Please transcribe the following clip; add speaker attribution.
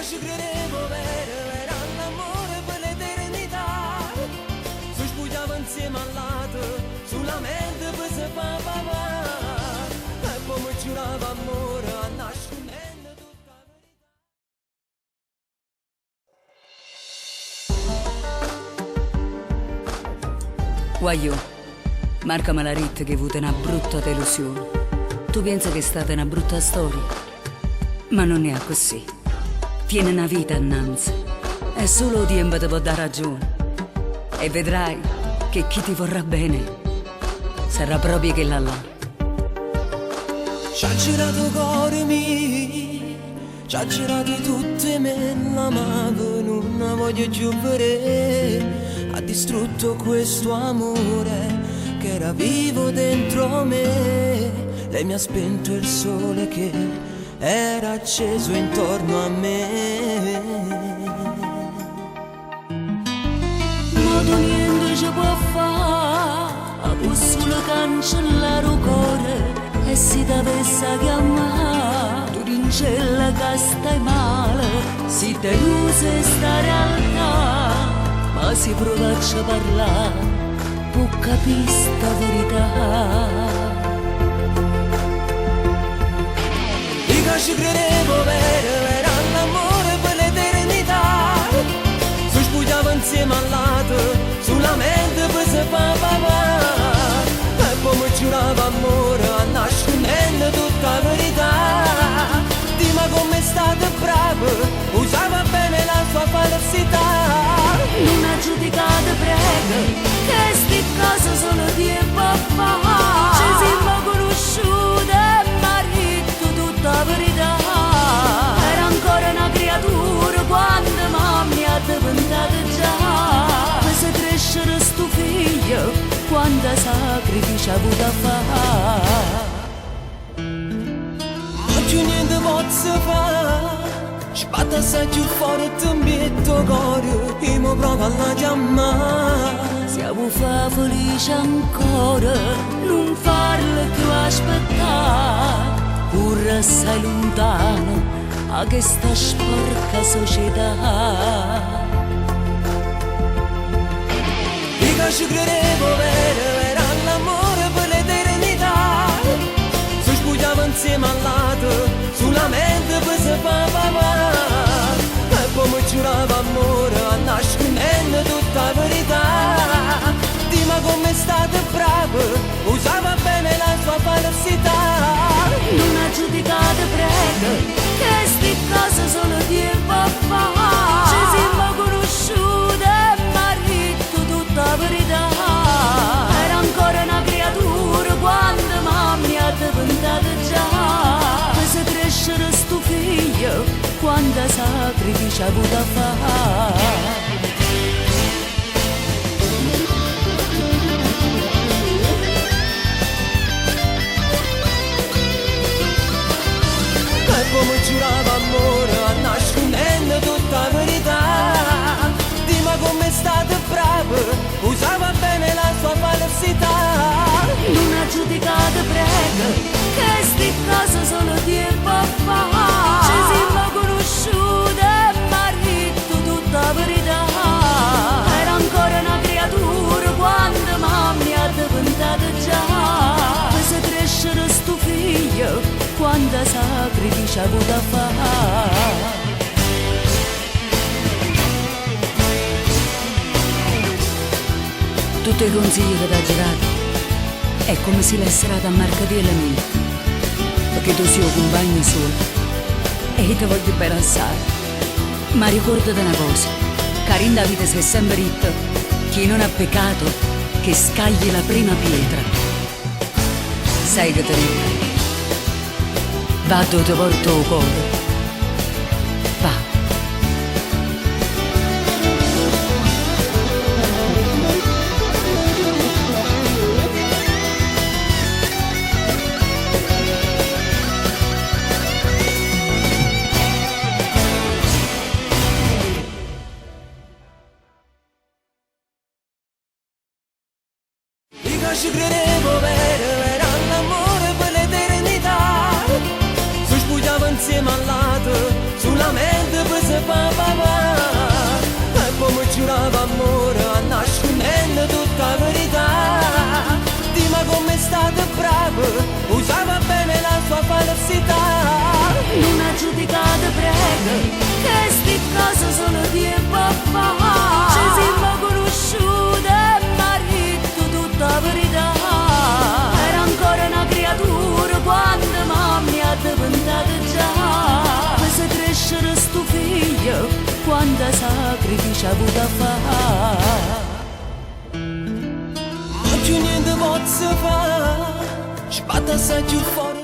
Speaker 1: ci credevo vero, era l'amore per l'eternità. Si spugliava insieme al lato, sulla mente per se papà. E poi mi giurava amore a nascimento tutta la verità.
Speaker 2: Guagliò, Marca Malarit che ha avuto una brutta delusione. Tu pensi che è stata una brutta storia? Ma non è così. Tiene una vita innanzi. E solo il tempo ti può dare ragione. E vedrai che chi ti vorrà bene sarà proprio quella là.
Speaker 1: Ci ha girato il cuore mio, ci ha girato tutte me, ma non voglio più vedere. Ha distrutto questo amore che era vivo dentro me. Lei mi ha spento il sole che era acceso intorno a me.
Speaker 3: Ma tu niente ci può fare, può solo cancellare il cuore. E se ti avesse chiamare, tu rincella che stai male. Si te usa sta realtà, ma si prova a parlare, può capire sta verità.
Speaker 1: Io ci credevo vero, era l'amore per l'eternità. Si spugliava insieme al lato, sulla mente per se papà. E poi mi giurava amore a nascimento tutta la verità. Dima come è stato bravo, usava bene la sua falsità.
Speaker 3: Non ha giudicato prego, che sti cose sono tempo fa. Ci siamo conosciute e marito tutta la verità. Era ancora una creatura quando mamma mi ha diventato già. Se crescere sto figlio, quanta sacrificio ha avuto a fare.
Speaker 1: Ma più niente posso fare. Sbatta assai più forte un bietto cuore, io mi provo a chiamare.
Speaker 3: Siamo fa felice ancora, non farlo più aspettare. Pur assai lontano a questa sporca società.
Speaker 1: Io ci credevo vero, era l'amore per l'eternità. Si spugliava insieme al lato, sulla mente per se papà. E poi mi giurava amore a nascimento tutta la verità. Dima come è stato bravo, usava bene la sua falsità.
Speaker 3: Non ha giudicato prego, che sti cose sono tempo fa. Ci siamo conosciute e marito tutta la verità. Era ancora una creatura quando mamma mi ha diventato già. Se crescere sto figlio, quanta sacrificio ha avuto a fare.
Speaker 1: Come giurava amore a nascimento tutta la verità. Dima come è stato bravo, usava bene la sua falsità.
Speaker 3: Non ha giudicato prego, che sti cose sono tempo fa. Ci siamo conosciute e marito tutta la verità. Era ancora una creatura quando mamma mi ha diventato già. Se crescere sto figlio, quanta sacrificio ha avuto a fare.
Speaker 2: Tutto i consigli che ti ha girato è come se l'essere a marcatella mia, perché tu sei un compagno solo e io ti voglio bene assai. Ma ricordati una cosa, che in vita sei sempre detto, chi non ha peccato che scagli la prima pietra. Sai che ti dico? Va dove ti porto il cuore. Va.
Speaker 1: Io ci credevo vero, era l'amore per l'eternità. Si spugliava insieme alla
Speaker 3: sacrifici avuto a fare.
Speaker 1: Ma più niente posso fare, sbatta assai più forte